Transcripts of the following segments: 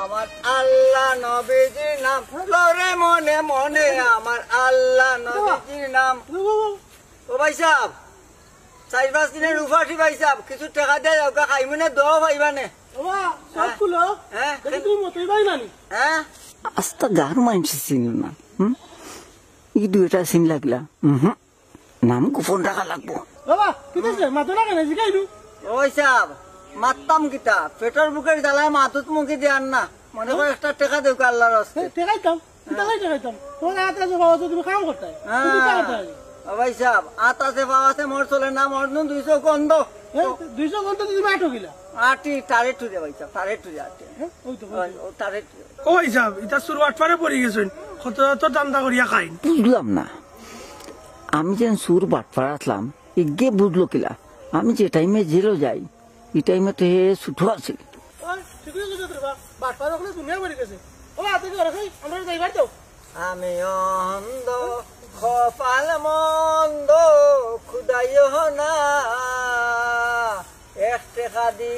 আমার আল্লাহ নবীজির নাম লরে মনে মনে আমার আল্লাহ নবীজির নাম। ও ভাই সাহেব 4-5 দিনের উপাসী ভাই সাহেব কিছু টাকা দিয়ে যাও খাইবি না দোয়া পাইবানে। আস্তা গার মানুষ চিনি না ই দুইটা চিন লাগলা নাম গোপন রাখা লাগবো। ওই সাহেব মারতাম কিতা পেটের বুকের জ্বালায় মাথুত মুখে দেন না মনে করে একটা টাকা দেব আল্লাহর হস্তে ভাই সাহেব আত আছে পাওয়া আছে মোর চলে না মোর 200 গন্ধ 200 গন্ধ তুমি আটো গিলা আটি তারে টুরে ভাই সাহেব তারে টুরে আটি ও তারে ওই সাহেব এটা শুরুয়াত পারে পড়ে গেছেন কত তো দান্দা করিয়া খাইন বুঝলাম না আমি যেন সুর বাটপাড়া আসলাম এগে বুঝলো কিলা আমি যে টাইমে জেলও যাই এই টাইমে তো হে ছুটো আছে। আমি অন্ধ কপাল মন্দ খুদাইও না এক টাকা দি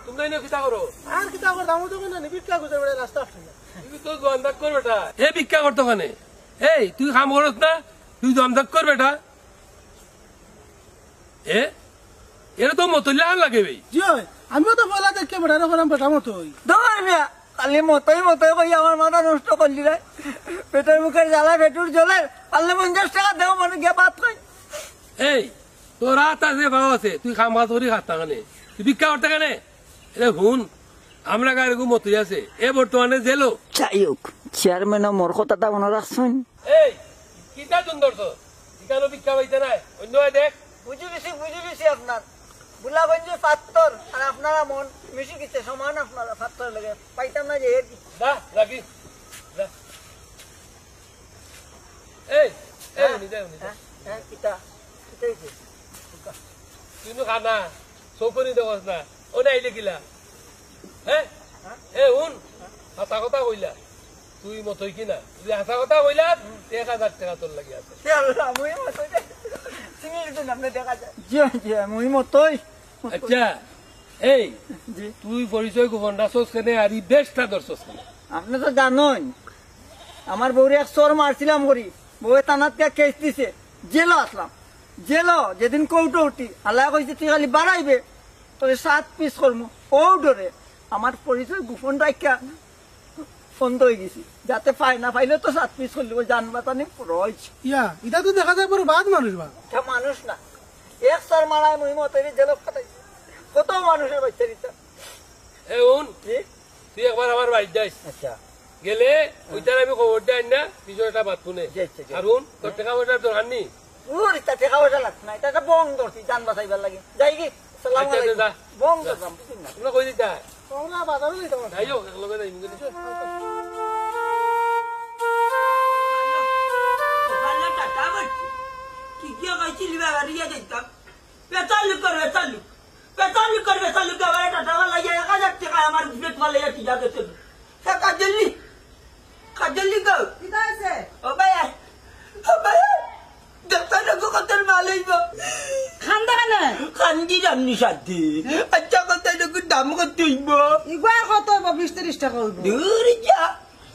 তুমি কিতা করো আর কিতা কর দাম তো না নিবিকা গুজর বড় রাস্তা আছে তুমি তো গন্ধাক কর বেটা হে ভিক্ষা করতো কানে এই তুই কাম করস না তুই গন্ধাক কর বেটা এ এর তো মতলে আর লাগে ভাই জি আমিও তো বলা দেখে বড় রকম বেটা মতো হই ধর মিয়া খালি মতই মতই কই আমার মাথা নষ্ট করলি রে পেটের মুখের জ্বালা পেটুর জ্বলে পারলে 50 টাকা দেও মানে গিয়ে ভাত খাই। এই তোর রাত আছে ভাও আছে তুই খাম খাত করি খাত কানে তুই ভিক্ষা করতে কানে এ হুন আমরা গাড়ি গু মতই আছে এ বর্তমানে জেলো যাই হোক চেয়ারম্যান মোর কথাটা মনে রাখছেন। এই কিতা সুন্দর তো এখানে ভিক্ষা পাইতে নাই অন্য দেখ বুঝি বেশি আপনার বুলাগঞ্জের পাত্তর আর আপনারা মন মিশি গেছে সমান আপনারা পাত্তর লাগে পাইতাম না যে যা রাখি যা এই এই নি দেও নি হ্যাঁ কিতা কিতাইছে তুই নো খানা সৌকনি দেবস না ও নাই লিখিলা হ্যাঁ এ হুন হাতা কথা কইলা তুই মতই কিনা তুই হাতা কথা কইলা 1000 টাকা তোর লাগি আছে আল্লাহ মুই মতই সিঙ্গেল তো নামে দেখা যায় জি জি মুই মতই আচ্ছা এই জি তুই পরিচয় গোপন রাখছস কেনে আর ই বেশটা ধরছস কেনে আপনি তো জানেন আমার বউরে এক চোর মারছিলাম করি বউয়ে টানাত কেস দিছে জেলো আসলাম জেলো যেদিন কৌটো উঠি আল্লাহ কইছে তুই খালি বাড়াইবে তোর 7 পিস করমু ও ডরে আমার পরিচয় গোপন রাখিয়া বন্ধ হয়ে গেছি যাতে না পাইলে তো 7 পিস করলি জানবাতানি রয়েছে ইয়া এটা তো দেখা যায় বড় বাদ মানুষ বা এটা মানুষ না এক চোর মারায় মুই মতেরি জেলো খাটাইছে কত মানুষের বাচ্চা দিতা এ হুন তুই একবার আমার বাড়ি যাইস আচ্ছা গেলে ওইটার আমি খবর দেয় না বিষয়টা বাদ শুনে আর হুন তোর টাকা পয়সার দরকার নেই ওর ইচ্ছা টাকা পয়সা লাগছে না এটা বং ধরছি জান বাঁচাইবার লাগে যাই কি সালাম আলাইকুম বং ধরলাম তোমরা কই দিতা তোমরা বাজারে লইতে পারো যাইও একলগে যাই মুগে আচ্ছা কথা দাম কত হইব ইগবা কত 20-30 টাকা হইব দূর যা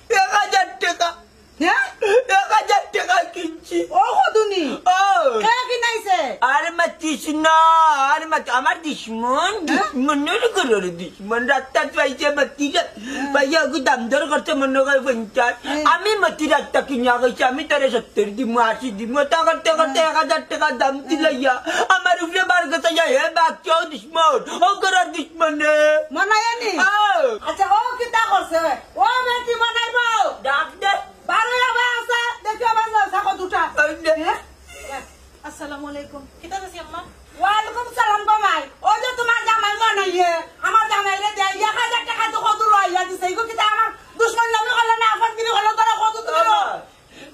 1000 টাকা হ্যাঁ 1000 টাকা কিনছি ও কদুনি ও কে কিনাইছে আরে মাতিস না আরে মাত আমার দুশ্মনের ঘরের দুশ্মন রাস্তা পাইছে মাতি ভাইয়া ওকে দাম দর করছে মনে করে 50 আমি মাতি রাস্তা কিনা গেছি আমি তারে 70 দিব 80 দিব তা করতে করতে 1000 টাকা দাম দিলাইয়া আমার উপরে বার কথা যায় হে বাচ্চা দুশ্মন ও ঘরের দুশ্মন মনায়ানি আচ্ছা ও কিটা করছে ও বেটি মনাইব ডাক দে বারে আবার আসা দেখো বাবা সাকো দুটা আসসালামু আলাইকুম কিটা আছে আম্মা ওয়ালাইকুম সালাম বাবাই ও যে তোমার জামাই মনাইয়ে আমার জামাইরে দেই 1000 টাকা তো কত লইয়া দিছে ইগো কিটা আমার দুশমন নামে হলো না আফাত গিরি হলো করে কত তুমি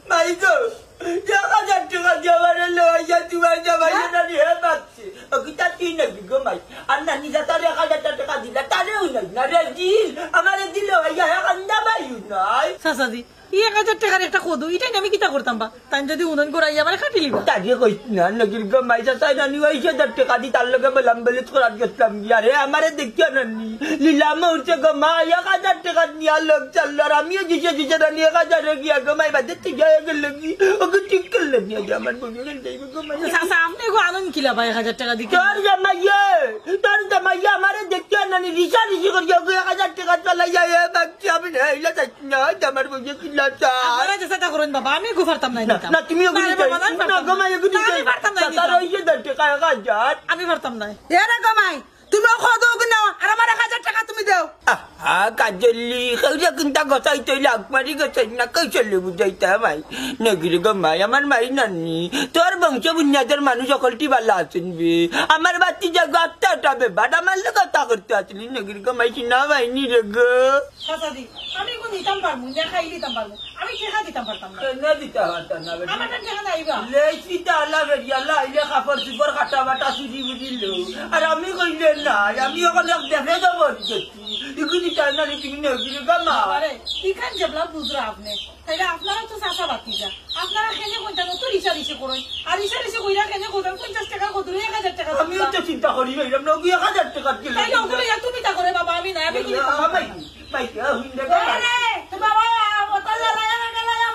মাইগো 1000 টাকা জমারে লইয়া তোমার জামাই না রে বাচ্চি ও কিটা তিন বিগো মাই আর নানি যা তারে 1000 টাকা দিলা তারে হই না রে দিল আমারে দিল ইয়া কান্দা বাই নাই চাচাজি 1000 টাকার একটা কদু এটাই আমি কিতা করতাম বা তাই যদি উদন করাই আবার খাটি লিবা তাকে কইস না নগির গমাইছা তাই নানি 1000 টাকা দি তার লগে বললাম বলে করাত গেছিলাম আরে আমারে দেখিও নানি লীলামে উঠছে গমা 1000 টাকা নিয়া লোক চলল আর আমিও দিছে নানি 1000 গিয়া গমাই বাদে তুই গিয়ে গেল কি ওকে ঠিক করলে নিয়ে আমার বলে যাইবে গমাই চাচা আপনি গো আনন্দ কিলা ভাই 1000 টাকা দি তোর জামাইয়া আমারে দেখিও নানি রিসারি করিয়া 1000 টাকা চলাইয়া এ বাকি আমি নাইলা যাই না আমার বলে কি আপনারা যে চেষ্টা করেন বাবা আমি গো পারতাম না না তুমি না গমাই গুলি আমি পারতাম না তার ওই যে 10 টাকা 1000 আমি পারতাম না এরে গমাই তুমি কদু কিনো আর আমার 1000 টাকা তুমি দাও কাজলি খাইয়া কিনতা গসাইতে লাগমারি গসাই না কইছলে বুঝাইতে ভাই নগির গমাই আমার মাই নানি তোর বংশ বুনিয়াদের মানুষ সকলটি ভালো আছেন বে আমার বাতি জায়গাটা বেবাদ আমার কথা করতে আসলি নগির গমাই না ভাইনি রে গো চাচাজি আমি কোন দিতাম পারমু না খাই দিতাম পারমু আমি টাকা দিতাম পারতাম না না দিতে পারতাম না আমার টাকা নাইবা লেছি তালা বেরিয়ালা আইলে কাপড় চুপর কাটা বাটা চুরি বুঝিল আর আমি কইলে না আমি ওখানে দেখে যাবো এগুলি টাইনা তুমি নগির গমা আরে ইখান জবলা বুঝরা আপনি তাইলে আপনারা তো চাচা বাতি যা আপনারা কেনে কোনটা তো রিসা করুন আর রিসা কইরা কেনে কোদান 50 টাকা কত 1000 টাকা আমিও তো চিন্তা করি ভাইলাম নগি 1000 টাকা দিলে তাইলে ওগুলো তুমি তা করে বাবা আমি না আমি কি আরে তো বাবা ওতলা লাগা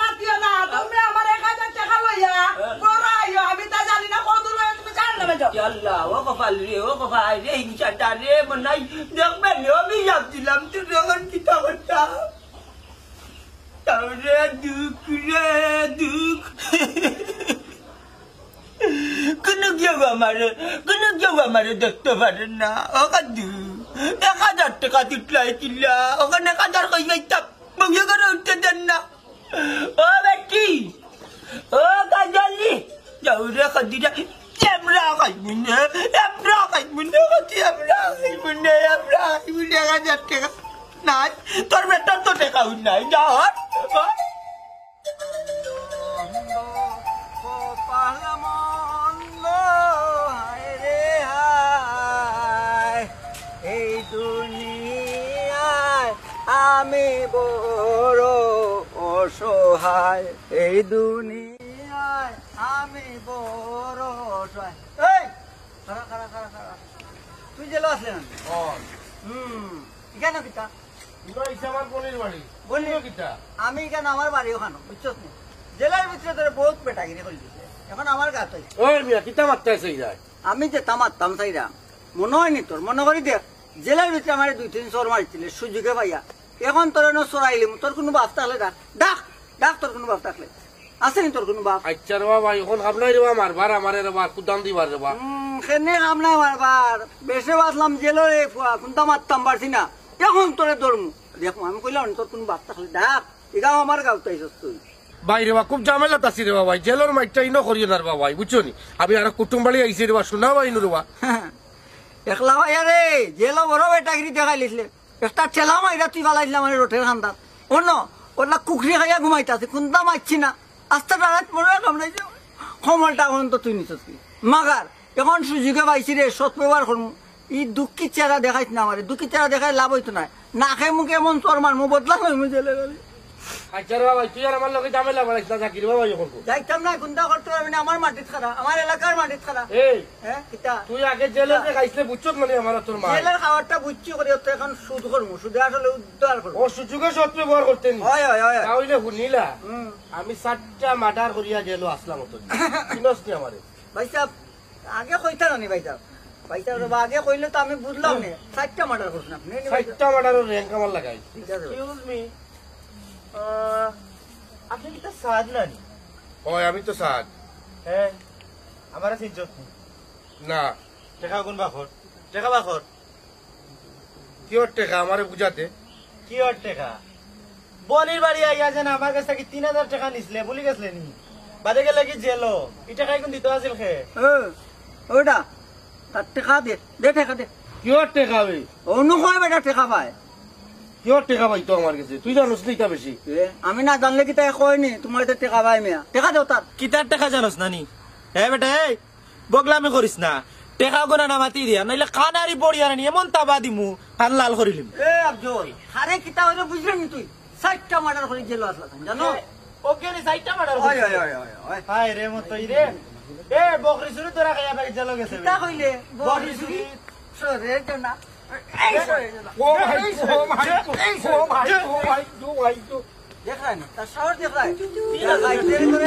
মাতিও না তুমি আমার 1000 টাকা লইয়া বড়াইও আমি তা জানি না কত লইয়া তুমি জান না বেজো আল্লাহ ও কপাল রে ও কপাল রে ইনশাআল্লাহ রে মনাই দেখবেন আমি যাচ্ছিলাম তুই যখন কিতা করতা তাহলে দুঃখ রে দুঃখ কোন কেউ আমারে দেখতে পারেন না ও কাদু 1000 টাকা দিতলাই কিল্লা ওখানে 1000 কই যাইতাম মগে করে উঠতে দেন না ও বেটি ও কাজলি যাও রে কাদিরা ক্যামেরা খাইবুনে ক্যামেরা খাইবুনে ক্যামেরা খাইবুনে 1000 টাকা না তোর বেটার তো টাকা নাই যাও এই দুনিয়ায় আমি বড় অসহায় এই দুনিয়ায় আমি বড় অসহায় এই খারা তুই জেলা আসলে না কেন কিতা আমি কেন আমার বাড়ি ওখানে বুঝছস না জেলার ভিতরে তোর বহুত পেটাগিরি করে দিছে এখন আমার গাছ আমি যে তামাত্তাম চাইরা মনে হয়নি তোর মনে করি দেখ জেলার ভিতরে আমার 2-3 চোর মারছিল সুযোগে ভাইয়া এখন তোর চোরাইলিম তোর কোনো বাপ থাকলে ডাক ডাক তোর কোনো বাপ থাকলে আসেনি তোর কোনো বাপ আচ্ছা রে বাবা এখন খাবলাই রে মারবার আমারে রে বার কুদাম দিবার রে বা কেনে কাম নাই মারবার বেশে বাসলাম জেলরে কোনটা মারতাম পারছি না এখন তোরে ধরমু দেখো আমি কইলাম তোর কোনো বাপ থাকলে ডাক এগাও আমার গাঁও তাইছস তুই বাইরে বা খুব ঝামেলা তাছি রে বাবা জেলের মাইটা ইনো করিও না বাবা বুঝছো নি আমি আর কুটুম বাড়ি আইছি রে বা শোনা বাইনু রে বা একলা ভাইয়া রে জেলো বড় বেটাগিরি দেখাই লিখলে একটা ঠেলা মাইরা তুই পালাইছিলাম মানে রোটের খান্দার অন্য ওটা কুকরি খাইয়া ঘুমাইতাছে কোনটা মারছি না আস্তে রাত মনে কামড়াইছে কমলটা এখন তো তুই নিছস কি মাগার এখন সুযোগে পাইছি রে সৎ ব্যবহার করমু ই দুঃখী চেহারা দেখাইছ না আমার দুঃখী চেহারা দেখাই লাভ হইতো না না খাই মুখে এমন চর মারমু বদলাম আমি জেলে গেলি আচ্ছা রে বাবা তুই আর আমার লগে ঝামেলা বাড়াইছ না জাকির বাবা এখন যাইতাম না কোনটা করতে পারবি না আমার মাটিত খারা আমার এলাকার মাটিত খারা এই হ্যাঁ কিতা তুই আগে জেলে যে খাইছলে বুঝছো মানে আমার তোর মা জেলের খাবারটা বুঝছি করে তো এখন সুদ করমু সুদে আসলে উদ্ধার করবো ও সুযোগে সৎ ব্যবহার করতে নি হয় হয় হয় তাহলে শুনিলা আমি 7টা মার্ডার করিয়া জেলো আসলাম তো চিনস নি আমারে ভাই সাহেব আগে কইতা না নি ভাই সাহেব ভাই সাহেব আগে কইলে তো আমি বুঝলাম না 7টা মার্ডার করছেন আপনি 7টা মার্ডারের র্যাঙ্ক আমার লাগাই এক্সকিউজ মি আপনি কি তো সাদ না নি ওই আমি তো সাদ হ্যাঁ আমার চিনছত না টেকা কোন বাখর টেকা বাখর কি ওর টাকা আমারে বুঝাতে কি ওর টেকা বনির বাড়ি আইয়া যেন আমার কাছ থেকে 3000 টাকা নিছিলে বলি গেছলে নি বাদে গেলে কি জেলো ই টাকা কোন দিতে আসিল খে ওটা তার টাকা দে দে টাকা দে কি ওর টাকা হবে অন্য কয় বেটা টাকা পায় কি ওর টাকা পাইতো আমার কাছে তুই জানোস না এটা বেশি আমি না জানলে কি তাই কয়নি তোমার তো টাকা পাই মিয়া টাকা দাও তার কিতার টাকা জানোস না নি হ্যাঁ বেটা এই বগলামি করিস না টেকা গোনা না মাতি দিয়া নাইলে কানারি বড়িয়া নি এমন তাবা দিমু কান লাল করিলিম এ আব্দুল আরে কিতা হইলো বুঝলি নি তুই সাতটা মার্ডার করে জেল আসলাম জানো অজ্ঞানী সাইটটা মার্ডার ওই ওই ওই ওই ওই হায় রে মতই রে এ বকরি চুরি তোরা খাইয়া বাকি জেল গেছে তা কইলে বড়ি সুরি সরে না এই সরে না দেখ রায় না তার শহর দেখ রায় তুই লাগাই তেরে করে